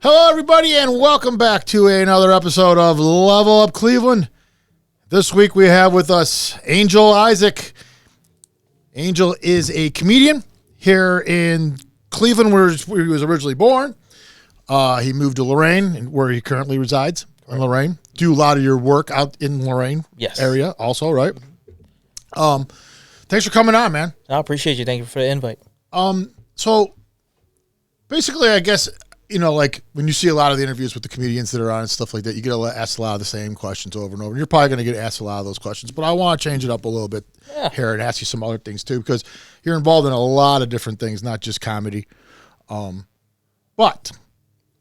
Hello, everybody, and welcome back to another episode of Level Up Cleveland. This week we have with us Angel Isaac. Angel is a comedian here in Cleveland, where he was originally born. He moved to Lorain, where he currently resides in Lorain. Do a lot of your work out in Lorain area also, right? Thanks for coming on, man. I appreciate you. Thank you for the invite. So basically, I guess, you know, like when you see a lot of the interviews with the comedians that are on and stuff like that, you get asked a lot of the same questions over and over. And you're probably going to get asked a lot of those questions, but I want to change it up a little bit here and ask you some other things too, because you're involved in a lot of different things, not just comedy. But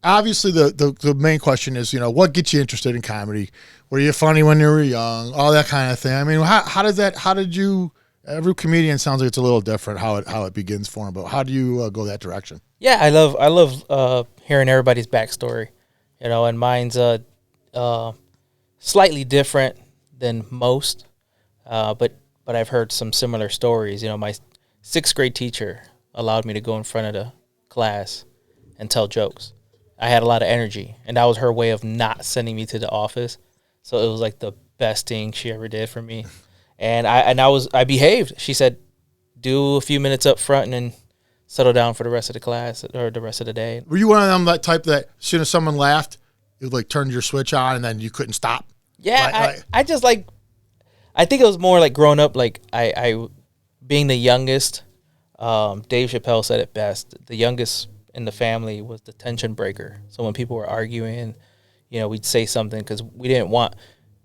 obviously the main question is, you know, what gets you interested in comedy? Were you funny when you were young? All that kind of thing. I mean, how did you, every comedian sounds like it's a little different how it begins for them, but how do you go that direction? Yeah, I love hearing everybody's backstory, you know, and mine's slightly different than most, but I've heard some similar stories. You know, my 6th grade teacher allowed me to go in front of the class and tell jokes. I had a lot of energy, and that was her way of not sending me to the office. So it was like the best thing she ever did for me. And I behaved. She said, do a few minutes up front and then settle down for the rest of the class or the rest of the day. Were you one of them that type that as soon as someone laughed, you like turned your switch on and then you couldn't stop? Yeah, I just like, I think it was more like growing up, like I being the youngest, Dave Chappelle said it best, the youngest in the family was the tension breaker. So when people were arguing, you know, we'd say something because we didn't want,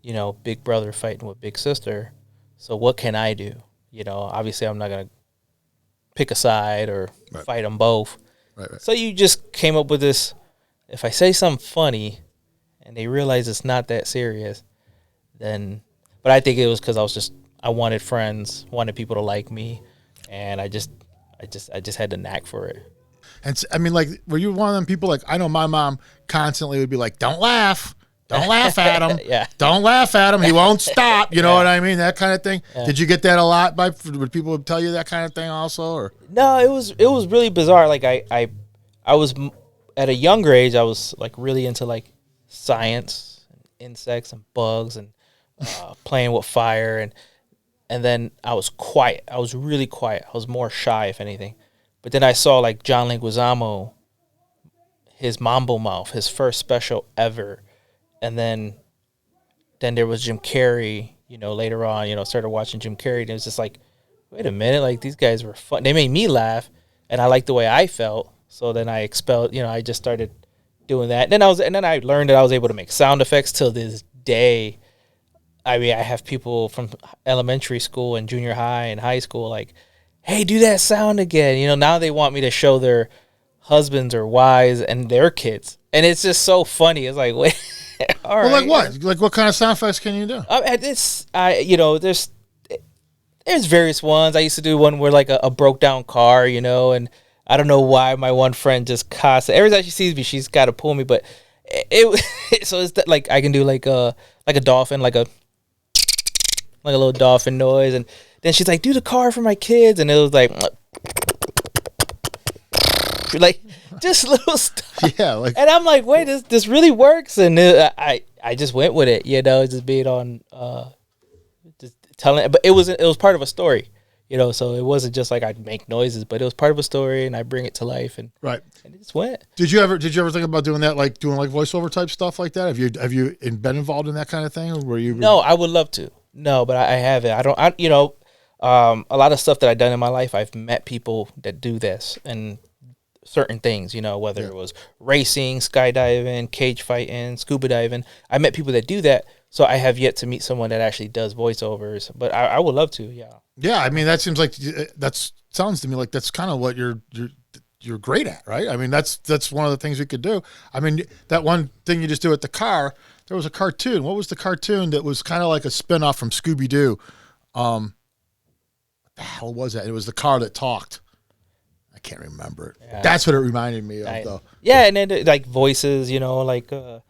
you know, big brother fighting with big sister. So what can I do? You know, obviously I'm not going to pick a side or fight them both. Right. So you just came up with this, if I say something funny and they realize it's not that serious, then, but I think it was because I wanted friends, wanted people to like me, and I just had the knack for it. And I mean, like, were you one of them people, like, I know my mom constantly would be like, don't laugh at him. Yeah. Don't laugh at him. He won't stop. You know what I mean? That kind of thing. Yeah. Did you get that a lot? Would people tell you that kind of thing also? Or no, it was really bizarre. Like I was at a younger age. I was like really into like science, and insects, and bugs, and playing with fire, and then I was quiet. I was really quiet. I was more shy, if anything. But then I saw like John Leguizamo, his Mambo Mouth, his first special ever. And then there was Jim Carrey, you know, later on, you know, started watching Jim Carrey, and it was just like, wait a minute, like these guys were fun. They made me laugh, and I liked the way I felt. So then I I just started doing that. And then I learned that I was able to make sound effects till this day. I mean, I have people from elementary school and junior high and high school like, hey, do that sound again. You know, now they want me to show their husbands or wives and their kids. And it's just so funny. It's like, wait. All right. Like what? Like what kind of sound effects can you do? There's various ones. I used to do one where like a broke down car, you know, and I don't know why my one friend just constantly, every time she sees me, she's got to pull me, but so it's like I can do like a dolphin, like a little dolphin noise, and then she's like, do the car for my kids, and it was like just little stuff. Yeah, like, and I'm like, wait, this really works, and I just went with it, you know, just being on, just telling it, but it was part of a story, you know, so it wasn't just like I'd make noises, but it was part of a story, and I bring it to life, and right, and it just went. Did you ever think about doing that, like doing like voiceover type stuff like that? Have you been involved in that kind of thing, or were you? No, I would love to. No, but I haven't. A lot of stuff that I've done in my life, I've met people that do this and certain things, you know, whether it was racing, skydiving, cage fighting, scuba diving. I met people that do that, so I have yet to meet someone that actually does voiceovers, but I would love to, yeah. Yeah, I mean, that seems like, sounds to me like that's kind of what you're great at, right? I mean, that's one of the things you could do. I mean, that one thing you just do at the car, there was a cartoon. What was the cartoon that was kind of like a spinoff from Scooby-Doo? What the hell was that? It was the car that talked. I can't remember it. Yeah. That's what it reminded me of, though. Yeah, and then like voices, you know, like I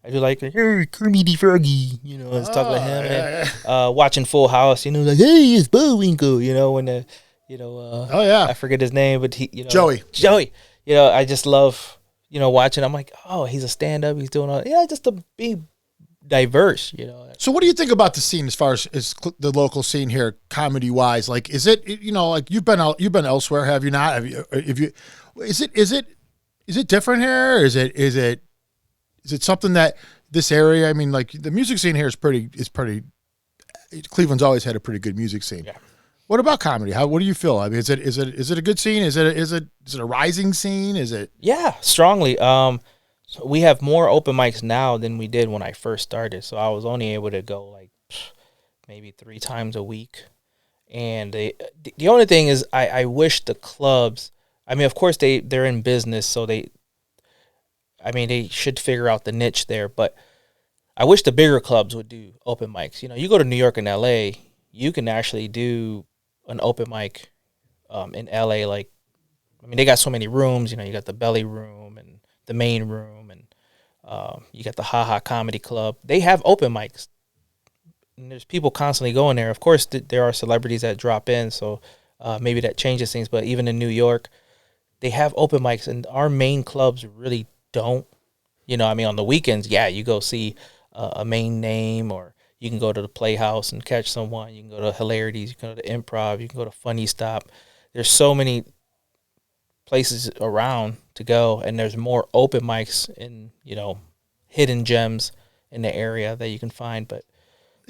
do like, hey, Kermit the Froggy, you know, it's talking about him. And, watching Full House, you know, like, hey, it's Bullwinkle, you know, when the, you know, I forget his name, but he, you know, Joey. You know, I just love, watching. I'm like, oh, he's a stand-up. He's doing all, just to be diverse, So what do you think about the scene as far as the local scene here, comedy wise? Like, is it, like you've been elsewhere, have you not? Is it different here? Is it something that this area, I mean, like the music scene here is pretty, Cleveland's always had a pretty good music scene. Yeah. What about comedy? What do you feel? I mean, is it a good scene? Is it a rising scene? Is it? Yeah, strongly. So we have more open mics now than we did when I first started. So I was only able to go like maybe 3 times a week. And the only thing is I wish the clubs, I mean, of course they're in business, so they should figure out the niche there, but I wish the bigger clubs would do open mics. You go to New York and LA, you can actually do an open mic in LA. Like, I mean, they got so many rooms, you got the Belly Room and the Main Room, and you got the Ha Ha Comedy Club. They have open mics, and there's people constantly going there. Of course, there are celebrities that drop in, so maybe that changes things. But even in New York, they have open mics, and our main clubs really don't. On the weekends, you go see a main name, or you can go to the Playhouse and catch someone. You can go to Hilarities, you can go to Improv, you can go to Funny Stop. There's so many places around to go, and there's more open mics in hidden gems in the area that you can find. But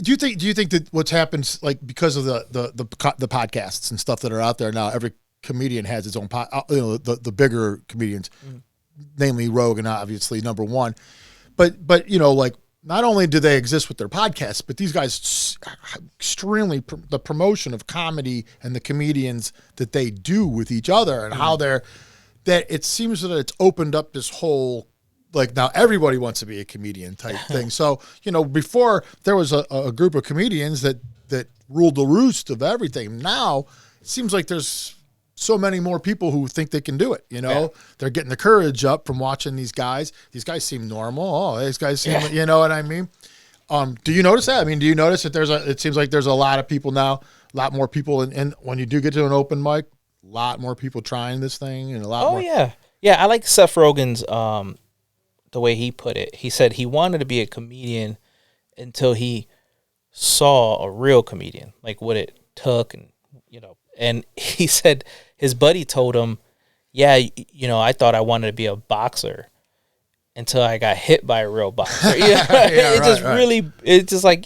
do you think that what's happened, like, because of the podcasts and stuff that are out there now, every comedian has its own the bigger comedians, namely Rogan, obviously number one, but like, not only do they exist with their podcasts, but these guys extremely the promotion of comedy and the comedians that they do with each other, and how that it seems that it's opened up this whole, like, now everybody wants to be a comedian type thing. So, before there was a group of comedians that ruled the roost of everything. Now it seems like there's so many more people who think they can do it. They're getting the courage up from watching these guys. These guys seem normal. Oh, these guys seem, you know what I mean? Do you notice that? I mean, do you notice that it seems like there's a lot of people now, a lot more people. And when you do get to an open mic, a lot more people trying this thing, and a lot more. Oh, yeah. I like Seth Rogen's, the way he put it. He said he wanted to be a comedian until he saw a real comedian, like what it took, and he said his buddy told him, I thought I wanted to be a boxer until I got hit by a real boxer. It's just like,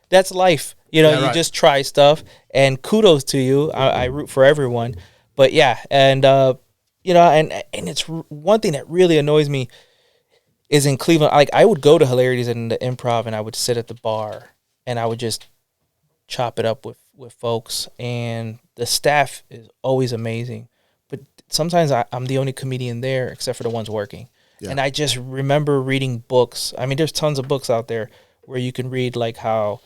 that's life. You just try stuff, and kudos to you. I root for everyone, but and it's one thing that really annoys me is in Cleveland. Like, I would go to Hilarities and the Improv, and I would sit at the bar, and I would just chop it up with folks, and the staff is always amazing, but sometimes I'm the only comedian there except for the ones working. And I just remember reading books. I mean, there's tons of books out there where you can read, like, how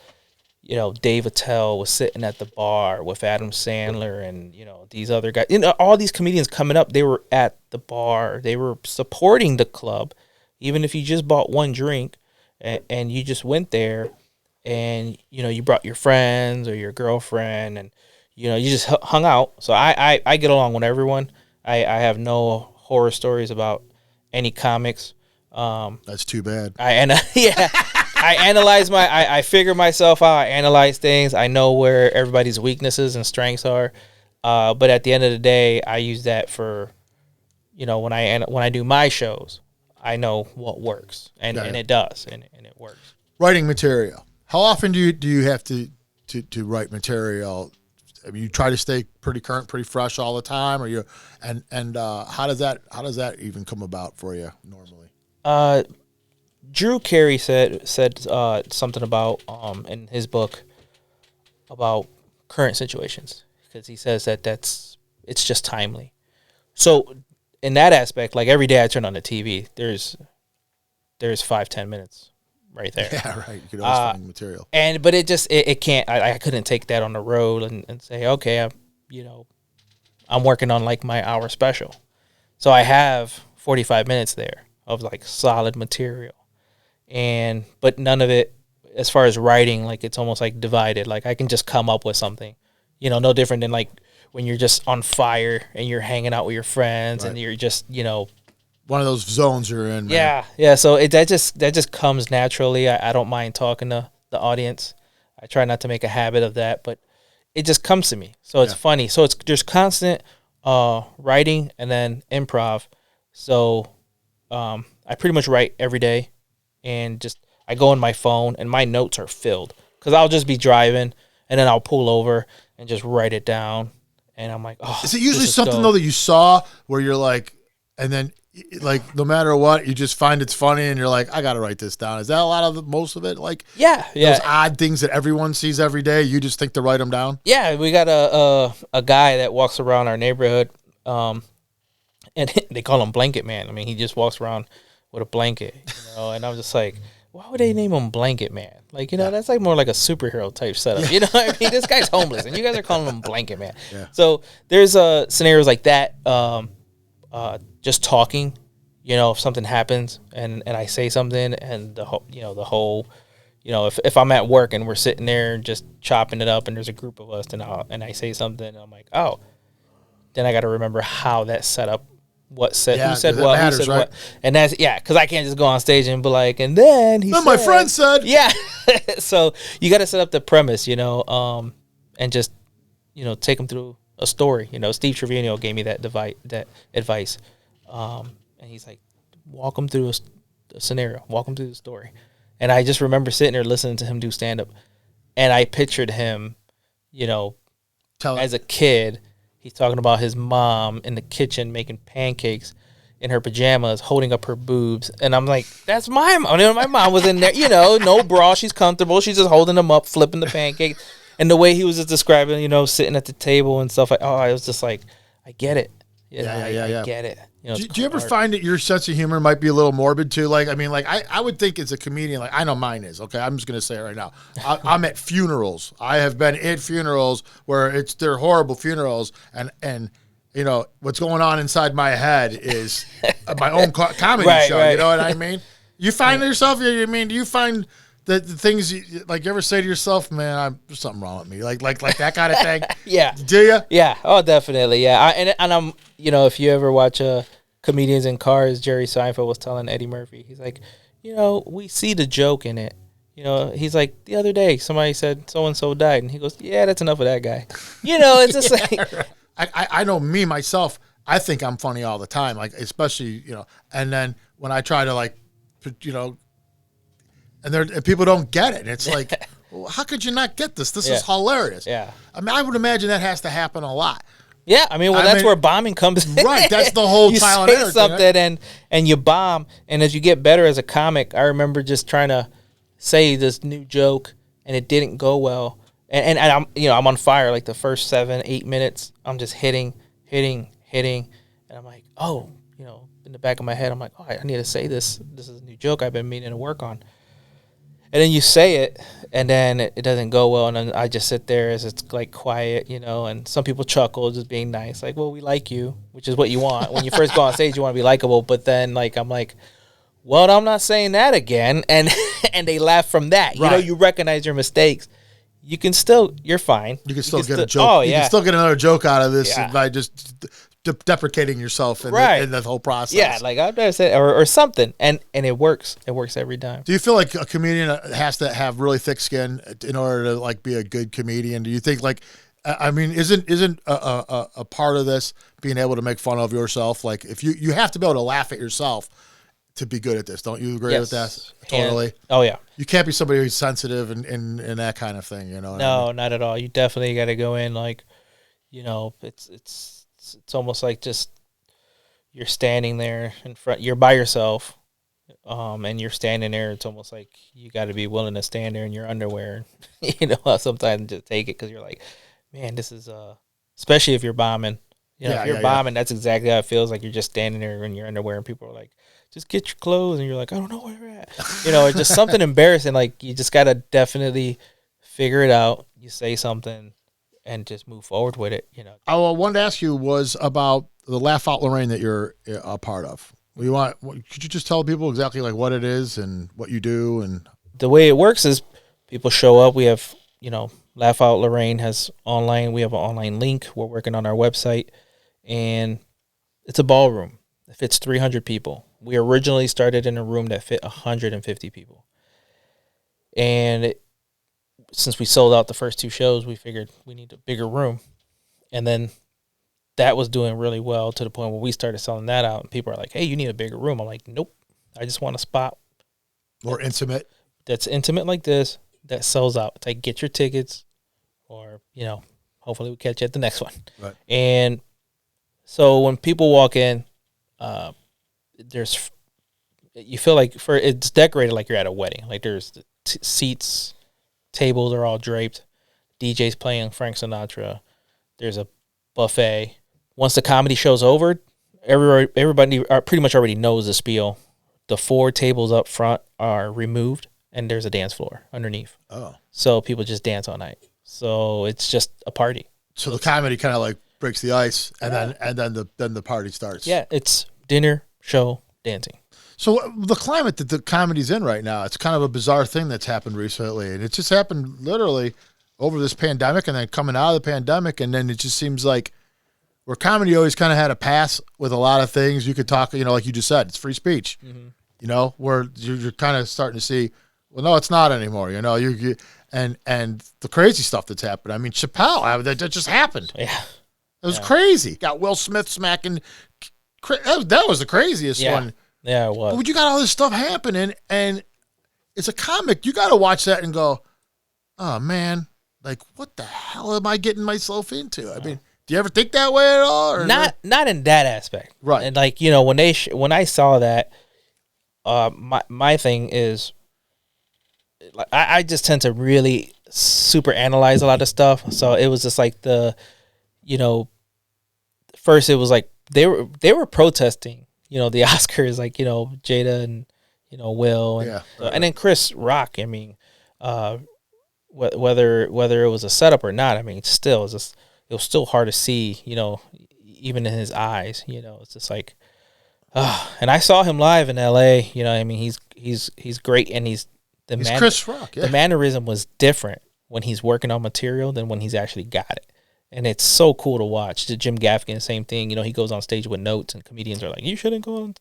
Dave Attell was sitting at the bar with Adam Sandler and these other guys, all these comedians coming up. They were at the bar, they were supporting the club, even if you just bought one drink and you just went there, and you brought your friends or your girlfriend, and you just hung out. So I get along with everyone. I have no horror stories about any comics. That's too bad. I analyze I figure myself out. I analyze things. I know where everybody's weaknesses and strengths are. But at the end of the day, I use that for when I do my shows, I know what works, and it does, and it works. Writing material. How often do you have to write material? I mean, you try to stay pretty current, pretty fresh all the time, or how does that even come about for you normally? Drew Carey said something about in his book about current situations, because he says that it's just timely. So in that aspect, like, every day I turn on the TV, there's 5-10 minutes right there. Yeah, right. You can always find material. But it can't. I couldn't take that on the road and say, okay, I'm working on, like, my hour special, so I have 45 minutes there of, like, solid material, but none of it, as far as writing, like, it's almost like divided. Like, I can just come up with something, no different than, like, when you're just on fire and you're hanging out with your friends, right, and you're just one of those zones you're in. Man. Yeah. So that just comes naturally. I don't mind talking to the audience. I try not to make a habit of that, but it just comes to me. So it's funny. So there's constant writing and then improv. So I pretty much write every day, and just I go on my phone and my notes are filled because I'll just be driving and then I'll pull over and just write it down. And I'm like, oh, is it usually something though that you saw where you're like, and then like no matter what, you just find it's funny and you're like, I got to write this down. Is that a lot of most of it? Like, those odd things that everyone sees every day, you just think to write them down? Yeah, we got a guy that walks around our neighborhood, and they call him Blanket Man. I mean, he just walks around with a blanket, and I'm just like, why would they name him Blanket Man? Like, that's like more like a superhero type setup. You know what I mean? This guy's homeless, and you guys are calling him Blanket Man. Yeah. So there's scenarios like that. Just talking, if something happens and I say something, and the whole, if I'm at work and we're sitting there just chopping it up and there's a group of us and I say something, and I'm like, oh, then I got to remember how that set up. Who said what, matters, who said right? what, and that's because I can't just go on stage and be like, and then he said, my friend said, yeah. So you got to set up the premise, and just take them through a story. Steve Trevino gave me that advice, and he's like, walk them through a scenario, walk them through the story, and I just remember sitting there listening to him do stand up, and I pictured him, as a kid. He's talking about his mom in the kitchen making pancakes in her pajamas, holding up her boobs. And I'm like, that's my mom. My mom was in there, no bra. She's comfortable. She's just holding them up, flipping the pancakes. And the way he was just describing, sitting at the table and stuff. I was just like, I get it. I get it. Do you ever find that your sense of humor might be a little morbid too? Like, I mean, like I would think as a comedian, like I know mine is. Okay, I'm just gonna say it right now. I'm at funerals. I have been at funerals where they're horrible funerals, and what's going on inside my head is my own comedy show. Right. You know what I mean? You find yourself. Do you find the things you ever say to yourself, man, there's something wrong with me, like that kind of thing? Yeah. Do you? Yeah. Oh, definitely. Yeah. And I'm, if you ever watch Comedians in Cars, Jerry Seinfeld was telling Eddie Murphy, he's like, we see the joke in it. He's like, the other day somebody said so and so died, and he goes, yeah, that's enough of that guy. It's just like, I know me myself. I think I'm funny all the time, like especially and then when I try to and people don't get it. And it's like, well, how could you not get this? This is hilarious. Yeah. I mean, I would imagine that has to happen a lot. Yeah, I mean, that's where bombing comes in. Right, that's the whole trial and error. You say something and you bomb, and as you get better as a comic, I remember just trying to say this new joke, and it didn't go well. And I'm I'm on fire like the first 7-8 minutes. I'm just hitting, and I'm like, oh, in the back of my head, I'm like, oh, I need to say this. This is a new joke I've been meaning to work on. And then you say it, and then it doesn't go well, and then I just sit there as it's like quiet, and some people chuckle, just being nice, like, well, we like you, which is what you want. When you first go on stage, you want to be likable, but then I'm like, well, I'm not saying that again, and and they laugh from that. Right. You recognize your mistakes. You're fine. You can still get a joke. Oh, yeah. You can still get another joke out of this by just deprecating yourself in the whole process. Yeah, like I've never said or something, and it works. It works every time. Do you feel like a comedian has to have really thick skin in order to be a good comedian? Do you think isn't a part of this being able to make fun of yourself? Like if you have to be able to laugh at yourself to be good at this. Don't you agree with that? Totally. Oh yeah. You can't be somebody who's sensitive and that kind of thing. No, not at all. You definitely got to go in it's almost like just you're standing there in front. You're by yourself, and you're standing there. It's almost like you got to be willing to stand there in your underwear. Sometimes just take it because you're like, man, this is especially if you're bombing. If you're bombing, that's exactly how it feels. Like you're just standing there in your underwear, and people are like, just get your clothes, and you're like, I don't know where you're at. It's just something embarrassing. Like you just got to definitely figure it out. You say something. And just move forward with it, I wanted to ask you was about the Laugh Out Lorraine that you're a part of. Could you just tell people exactly what it is and what you do? And the way it works is people show up. We have, Laugh Out Lorraine has online. We have an online link. We're working on our website, and it's a ballroom. It fits 300 people. We originally started in a room that fit 150 people. And since we sold out the first 2 shows, we figured we need a bigger room. And then that was doing really well to the point where we started selling that out. And people are like, hey, you need a bigger room. I'm like, nope. I just want a spot. More intimate. That's intimate like this, that sells out. It's like, get your tickets, or, hopefully we catch you at the next one. Right. And so when people walk in, you feel like it's decorated like you're at a wedding. Like there's seats, tables are all draped. DJ's playing Frank Sinatra. There's a buffet. Once the comedy show's over, everybody pretty much already knows the spiel. The 4 tables up front are removed, and there's a dance floor underneath. Oh. So people just dance all night. So it's just a party. So the comedy kind of like breaks the ice, and then the party starts. Yeah, it's dinner, show, dancing. So the climate that the comedy's in right now, it's kind of a bizarre thing that's happened recently, and it just happened literally over this pandemic, and then coming out of the pandemic, and then it just seems like where comedy always kind of had a pass with a lot of things. You could talk, like you just said, it's free speech. Mm-hmm. Where you're kind of starting to see, well, no, it's not anymore. And the crazy stuff that's happened. I mean, Chappelle, that just happened. Yeah, it was crazy. Got Will Smith smacking. That was the craziest one. Yeah, it was. But you got all this stuff happening, and it's a comic. You got to watch that and go, oh man, like what the hell am I getting myself into? I mean, do you ever think that way at all? Or not in that aspect, right? And like when I saw that, my thing is, like I just tend to really super analyze a lot of stuff. So it was just like first it was like they were protesting, the Oscars, like, Jada and, Will and, and then Chris Rock. I mean, whether it was a setup or not, I mean, still it was still hard to see, even in his eyes, it's just like, and I saw him live in LA, I mean, he's great, and he's Chris Rock. Yeah. The mannerism was different when he's working on material than when he's actually got it. And it's so cool to watch. The Jim Gaffigan, same thing. He goes on stage with notes, and comedians are like, you shouldn't go on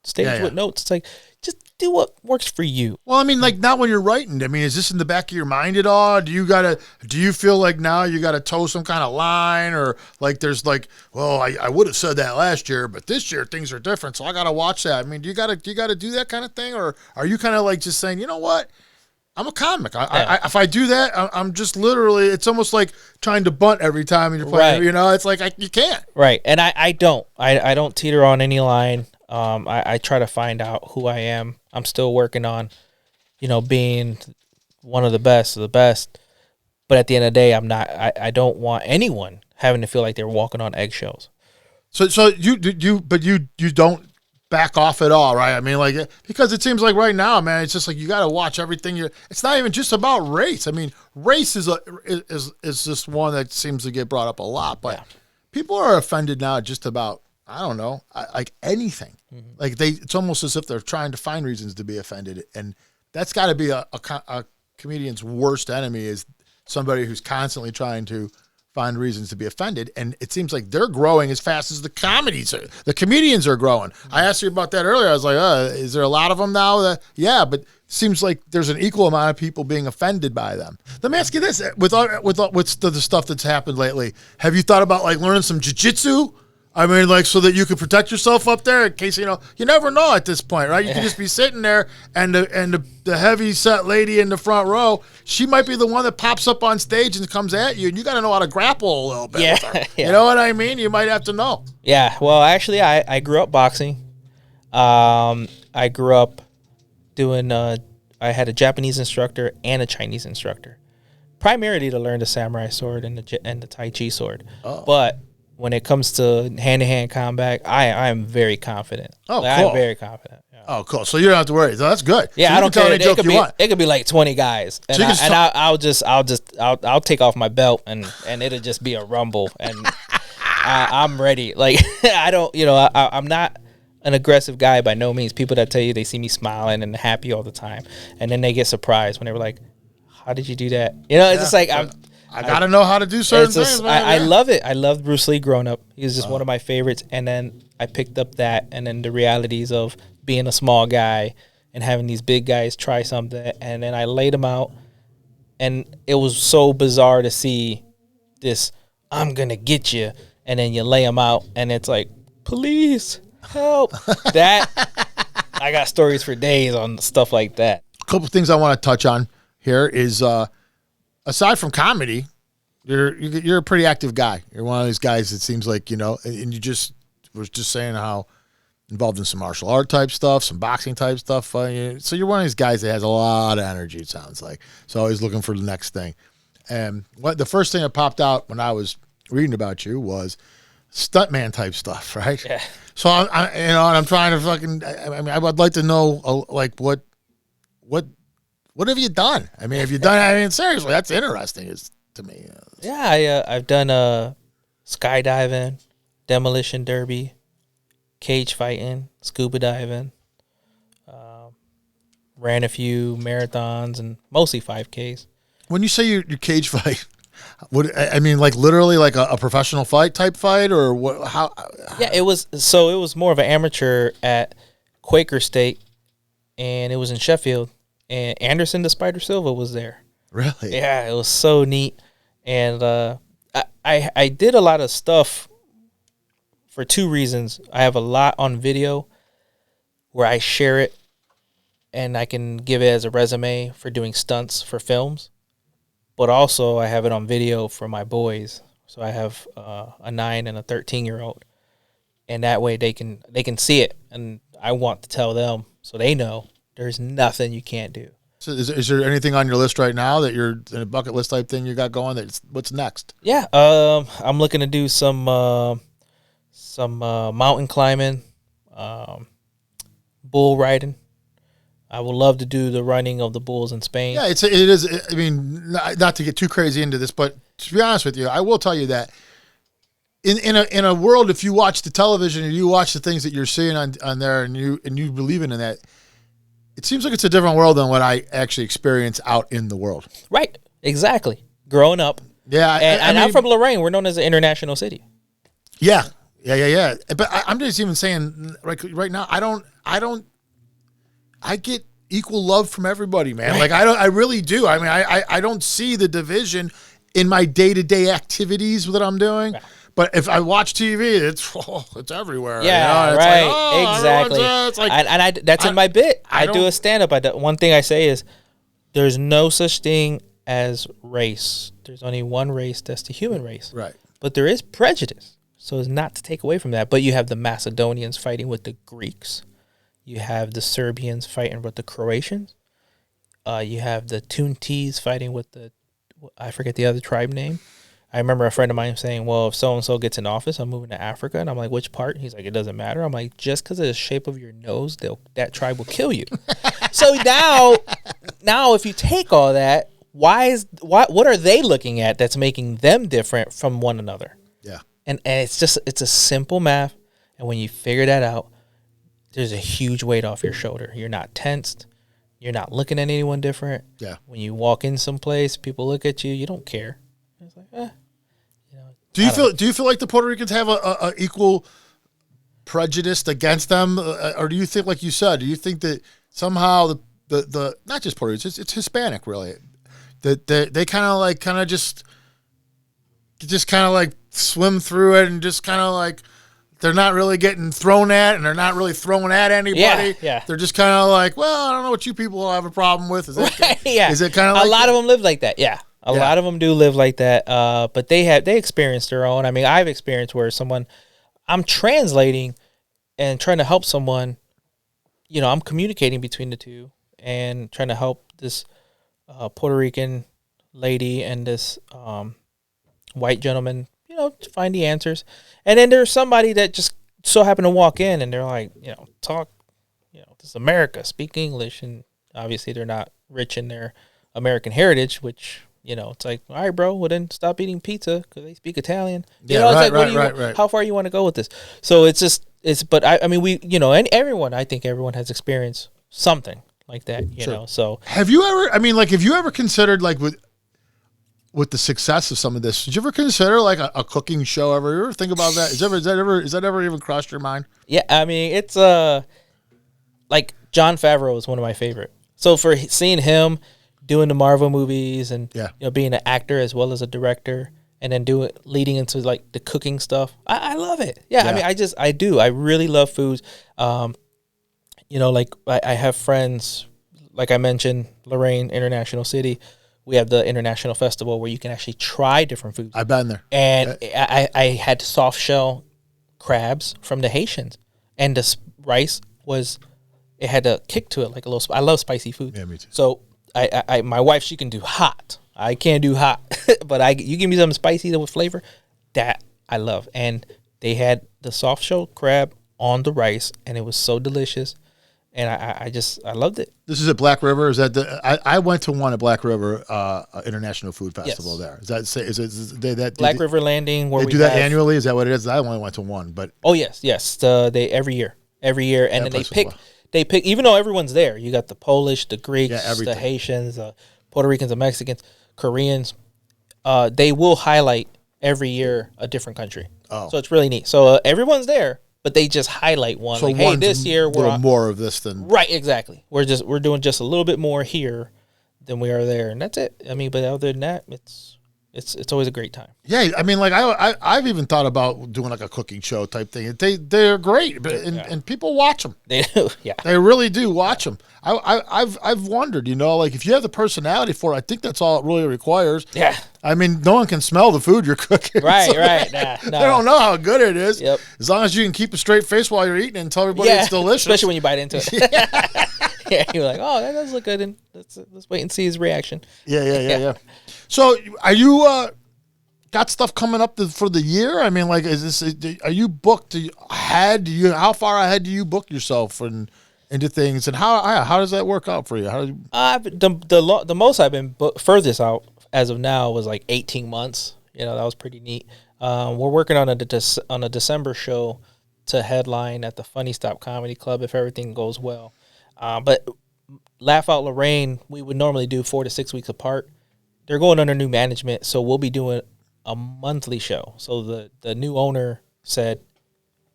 stage with notes. It's like, just do what works for you. Well, I mean, like, not when you're writing. I mean, is this in the back of your mind at all? Do you feel like now you got to toe some kind of line, or like there's like, well, I would have said that last year, but this year things are different, so I got to watch that. I mean, do you got to do that kind of thing, or are you kind of like just saying, you know what? I'm a comic. If I do that, I'm just literally, it's almost like trying to bunt every time you're playing. Right. It's like you can't. Right. And I don't teeter on any line. I try to find out who I am. I'm still working on, being one of the best of the best. But at the end of the day, I'm not. I don't want anyone having to feel like they're walking on eggshells. So you don't back off at all, right? I mean, like, because it seems like right now, man, it's just like you got to watch everything. It's not even just about race. I mean, race is just one that seems to get brought up a lot, but people are offended now just about, I don't know, like anything. Mm-hmm. Like it's almost as if they're trying to find reasons to be offended, and that's got to be a comedian's worst enemy, is somebody who's constantly trying to find reasons to be offended. And it seems like they're growing as fast as the comedians are growing. I asked you about that earlier. I was like, is there a lot of them now? Yeah, but it seems like there's an equal amount of people being offended by them. Let me ask you this: with the stuff that's happened lately, have you thought about like learning some jiu-jitsu? I mean, like, so that you could protect yourself up there in case, you never know at this point, right? You can just be sitting there, and the heavy set lady in the front row, she might be the one that pops up on stage and comes at you, and you got to know how to grapple a little bit with her. Yeah. You know what I mean? You might have to know. Yeah. Well, actually, I grew up boxing. I grew up doing. I had a Japanese instructor and a Chinese instructor, primarily to learn the samurai sword and the Tai Chi sword. Oh. But when it comes to hand-to-hand combat, I am very confident. Oh, cool. I'm very confident. Yeah. Oh, cool. So you don't have to worry. So that's good. Yeah, so I don't care. It could be like 20 guys, and I'll take off my belt, and it'll just be a rumble, and I'm ready. Like I'm not an aggressive guy by no means. People that tell you they see me smiling and happy all the time, and then they get surprised when they were like, "How did you do that?" It's just like I got to know how to do certain things. I love it. I loved Bruce Lee growing up. He was just one of my favorites. And then I picked up that, and then the realities of being a small guy and having these big guys try something. And then I laid them out, and it was so bizarre to see this, I'm going to get you. And then you lay them out, and it's like, please help. That, I got stories for days on stuff like that. A couple of things I want to touch on here is, aside from comedy, you're a pretty active guy. You're one of these guys that seems like, and you just was just saying how involved in some martial art type stuff, some boxing type stuff. So you're one of these guys that has a lot of energy, it sounds like. So always looking for the next thing. And the first thing that popped out when I was reading about you was stuntman type stuff, right? Yeah. So I'm trying to fucking. I mean, I would like to know, like, what have you done? I mean, have you done? I mean, seriously, that's interesting, to me. Yeah, I've done skydiving, demolition derby, cage fighting, scuba diving. Ran a few marathons and mostly 5Ks. When you say you cage fight, I mean, like literally like a professional type fight, or what? How? Yeah, it was more of an amateur at Quaker State, and it was in Sheffield, and Anderson the Spider Silva was there. Really? Yeah, it was so neat, and I did a lot of stuff for two reasons. I have a lot on video where I share it, and I can give it as a resume for doing stunts for films. But also I have it on video for my boys. So I have a 9 and a 13-year-old, and that way they can see it. And I want to tell them so they know there's nothing you can't do. So is there anything on your list right now that you're in a bucket list type thing you got going? What's next? Yeah, I'm looking to do some mountain climbing, bull riding. I would love to do the running of the bulls in Spain. Yeah, it is. I mean, not to get too crazy into this, but to be honest with you, I will tell you that in a world, if you watch the television and you watch the things that you're seeing on there, and you believe in that, it seems like it's a different world than what I actually experience out in the world. Right. Exactly. Growing up. Yeah, and I'm from Lorain. We're known as an international city. Yeah. But I'm just even saying, right now, I get equal love from everybody, man. Right. Like I really do. I mean, I don't see the division in my day-to-day activities that I'm doing. Right. But if I watch TV, it's everywhere. Yeah, it's right. Like, exactly. It's like, that's in my bit. I do a stand-up. One thing I say is there's no such thing as race. There's only one race. That's the human race. Right. But there is prejudice. So it's not to take away from that. But you have the Macedonians fighting with the Greeks. You have the Serbians fighting with the Croatians. You have the Tuntes fighting with I forget the other tribe name. I remember a friend of mine saying, well, if so-and-so gets in office, I'm moving to Africa. And I'm like, which part? He's like, it doesn't matter. I'm like, just because of the shape of your nose, that tribe will kill you. So now if you take all that, what are they looking at that's making them different from one another? Yeah. And it's a simple math. And when you figure that out, there's a huge weight off your shoulder. You're not tensed. You're not looking at anyone different. Yeah. When you walk in someplace, people look at you. You don't care. It's like, Do you feel like the Puerto Ricans have a equal prejudice against them, or do you think, like you said, do you think that somehow the not just Puerto Ricans, it's Hispanic really, that they kind of just kind of like swim through it and just kind of like. They're not really getting thrown at, and they're not really throwing at anybody. Yeah. They're just kind of like, well, I don't know what you people have a problem with. Is it? Yeah. Is it kind of like a lot of them live like that? Yeah. A lot of them do live like that. But they experience their own. I mean, I've experienced where I'm translating and trying to help someone. I'm communicating between the two and trying to help this Puerto Rican lady and this white gentleman. To find the answers. And then there's somebody that just so happened to walk in and they're like, talk, this is America, speak English. And obviously they're not rich in their American heritage, which, it's like, all right, bro, well then stop eating pizza because they speak Italian. Right. How far you want to go with this? So but everyone has experienced something like that, Sure. So have you ever considered like with the success of some of this, did you ever consider like a cooking show ever? You ever think about that? Is that ever even crossed your mind? Yeah, I mean, it's like Jon Favreau is one of my favorite. So for seeing him doing the Marvel movies and being an actor as well as a director, and then leading into like the cooking stuff, I love it. Yeah, I mean, I really love foods. Like I have friends, like I mentioned, Lorain International City. We have the International Festival where you can actually try different foods. I've been there. And I had soft shell crabs from the Haitians. And the rice it had a kick to it, like a little, I love spicy food. Yeah, me too. So my wife, she can do hot. I can't do hot. But you give me something spicy with flavor, that I love. And they had the soft shell crab on the rice, and it was so delicious. And I loved it. This is at Black River. Is that I went to one at Black River International Food Festival there. Black River Landing? Where they do that annually? Is that what it is? I only went to one, but yes. They every year, and then they pick. Even though everyone's there, you got the Polish, the Greeks, the Haitians, Puerto Ricans, the Mexicans, Koreans. They will highlight every year a different country. Oh, so it's really neat. So everyone's there. But they just highlight one. So like, hey, this year we're a little more of this than right. Exactly. We're doing just a little bit more here than we are there, and that's it. I mean, but other than that, it's always a great time. Yeah, I mean, like I've even thought about doing like a cooking show type thing. They're great, and people watch them. They do. Yeah, they really do watch them. I've wondered, like if you have the personality for it, I think that's all it really requires. Yeah. I mean, no one can smell the food you're cooking. Right, so right. They don't know how good it is. Yep. As long as you can keep a straight face while you're eating it and tell everybody it's delicious. Especially when you bite into it. Yeah, you're like, oh, that does look good, and let's wait and see his reaction. Yeah. So, are you got stuff coming up for the year? I mean, like, are you booked ahead? How far ahead do you book yourself into things, and how does that work out for you? The most I've been furthest out as of now was like 18 months. That was pretty neat. We're working on a December show to headline at the Funny Stop Comedy Club if everything goes well. But Laugh Out Lorraine, we would normally do 4 to 6 weeks apart. They're going under new management, so we'll be doing a monthly show. So the new owner said,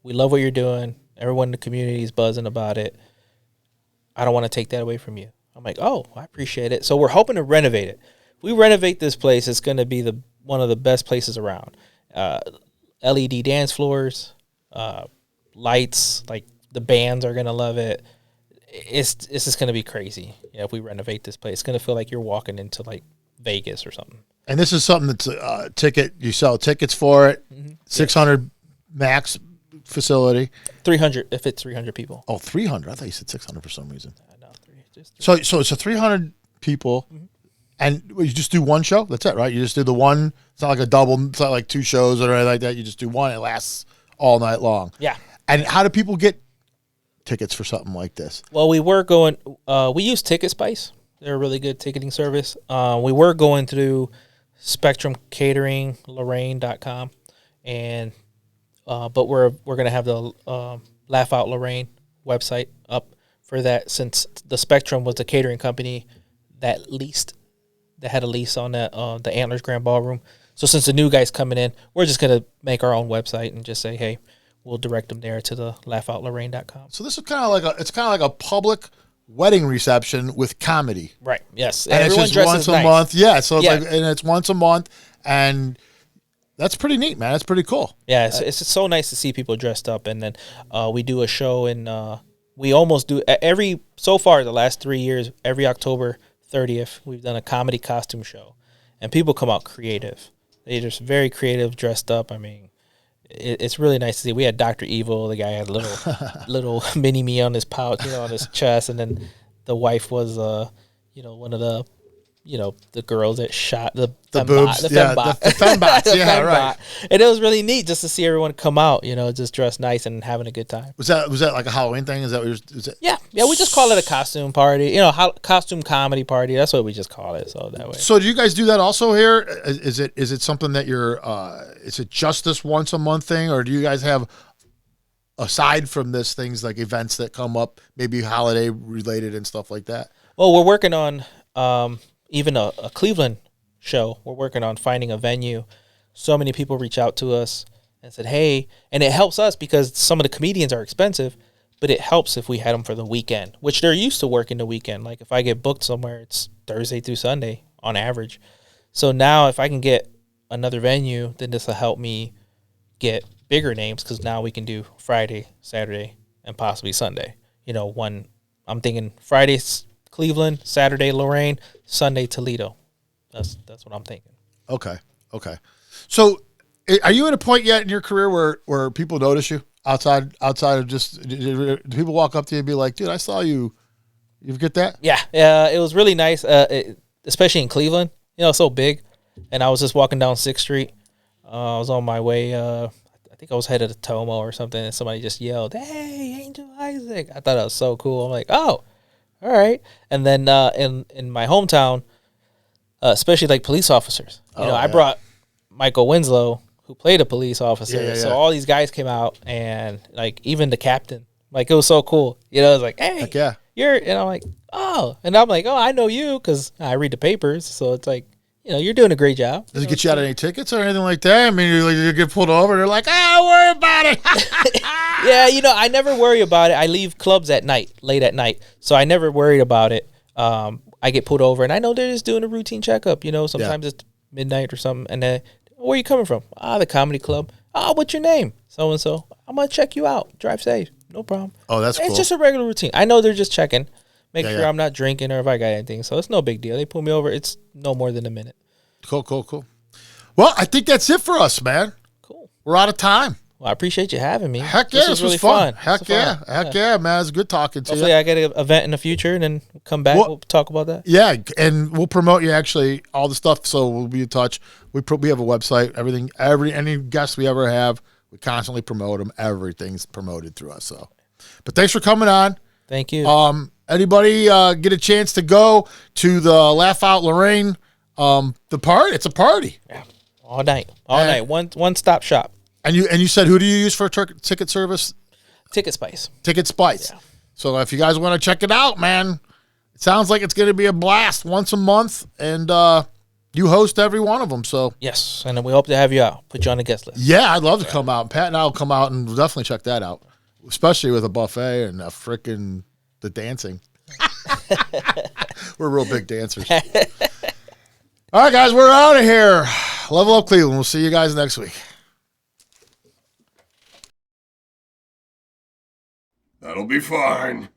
we love what you're doing. Everyone in the community is buzzing about it. I don't want to take that away from you. I'm like, oh, I appreciate it. So we're hoping to renovate it. If we renovate this place, it's going to be one of the best places around. LED dance floors, lights, like the bands are going to love it. It's just going to be crazy. If we renovate this place, it's going to feel like you're walking into like Vegas or something. And this is something that's you sell tickets for it, 600 max facility. 300 if it's 300 people. Oh, 300. I thought you said 600 for some reason. No, just 300. So it's a 300 people, and you just do one show? That's it, right? You just do the one. It's not like a double. It's not like two shows or anything like that. You just do one. It lasts all night long. Yeah. And how do people get tickets for something like this? Well, we were going. We use Ticket Spice. They're a really good ticketing service. We were going through Spectrum Catering, Lorain.com, and but we're going to have the Laugh Out Lorraine website up for that, since the Spectrum was the catering company that had a lease on that the Antlers Grand Ballroom. So since the new guy's coming in, we're just going to make our own website and just say, hey, we'll direct them there to the laughoutloraine.com. So this is kind of like a public wedding reception with comedy. Right. Yes. And it's just once a month. Yeah. So it's once a month, and that's pretty neat, man. That's pretty cool. Yeah. It's so nice to see people dressed up, and then we do a show, and we almost do so far the last 3 years, every October 30th, we've done a comedy costume show, and people come out creative. They're just very creative, dressed up. I mean, it's really nice to see. We had Dr. Evil. The guy had a little mini me on his pouch, on his chest, and then the wife was, one of the, the girls that shot the boobs, the fembots, yeah, right. And it was really neat just to see everyone come out, just dressed nice and having a good time. Was that like a Halloween thing? Is that what is it? Yeah. We just call it a costume party, costume comedy party. That's what we just call it. So that way. So do you guys do that also here? Is it something that you're? Is it just this once a month thing, or do you guys have, aside from this, things like events that come up, maybe holiday related and stuff like that? Well, we're working on even a Cleveland show. We're working on finding a venue. So many people reach out to us and said, hey, and it helps us because some of the comedians are expensive, but it helps if we had them for the weekend, which they're used to working the weekend. Like if I get booked somewhere, it's Thursday through Sunday on average. So now if I can get another venue, then this will help me get bigger names because now we can do Friday, Saturday, and possibly Sunday. You know, I'm thinking Friday Cleveland, Saturday Lorain, Sunday Toledo. That's what I'm thinking. Okay. So, are you at a point yet in your career where people notice you outside of just do people walk up to you and be like, "Dude, I saw you." You get that? Yeah. It was really nice, especially in Cleveland. You know, it's so big. And I was just walking down 6th Street. I was on my way. I think I was headed to Tomo or something, and somebody just yelled, "Hey, Angel Isaac!" I thought that was so cool. I'm like, "Oh, all right." And then in my hometown, especially like police officers, I brought Michael Winslow, who played a police officer. Yeah. So all these guys came out, and like even the captain, like it was so cool. You know, it was like, "Hey, Heck yeah." and I'm like, "Oh," and I'm like, "Oh, I know you because I read the papers." So it's like, you're doing a great job. Does it get you out any tickets or anything like that? I mean, you get pulled over, they're like, "Don't worry about it." Yeah, I never worry about it. I leave clubs at night, late at night, so I never worried about it. I get pulled over, and I know they're just doing a routine checkup. Sometimes it's midnight or something, and then, "Where are you coming from?" The comedy club." What's your name?" "So and so." "I'm gonna check you out. Drive safe." "No problem." Oh, that's cool. It's just a regular routine. I know they're just checking, make sure yeah. I'm not drinking or if I got anything. So it's no big deal. They pull me over. It's no more than a minute. Cool. Well, I think that's it for us, man. Cool. We're out of time. Well, I appreciate you having me. Heck yeah, this was fun. Heck yeah, man. It's good talking to you. Hopefully I get an event in the future and then come back. We'll talk about that. Yeah, and we'll promote you actually all the stuff. So we'll be in touch. We have a website. Any guests we ever have, we constantly promote them. Everything's promoted through us. So, but thanks for coming on. Thank you. Anybody get a chance to go to the Laugh Out Lorraine? The party. It's a party. Yeah, all night. One stop shop. And you said, who do you use for ticket service? Ticket Spice. Ticket Spice. Yeah. So if you guys want to check it out, man, it sounds like it's going to be a blast once a month, and you host every one of them. So yes, and we hope to have you out. Put you on the guest list. Yeah, I'd love to come out. Pat and I will come out and we'll definitely check that out, especially with a buffet and the dancing. We're real big dancers. All right, guys, we're out of here. Level Up Cleveland. We'll see you guys next week. That'll be fine.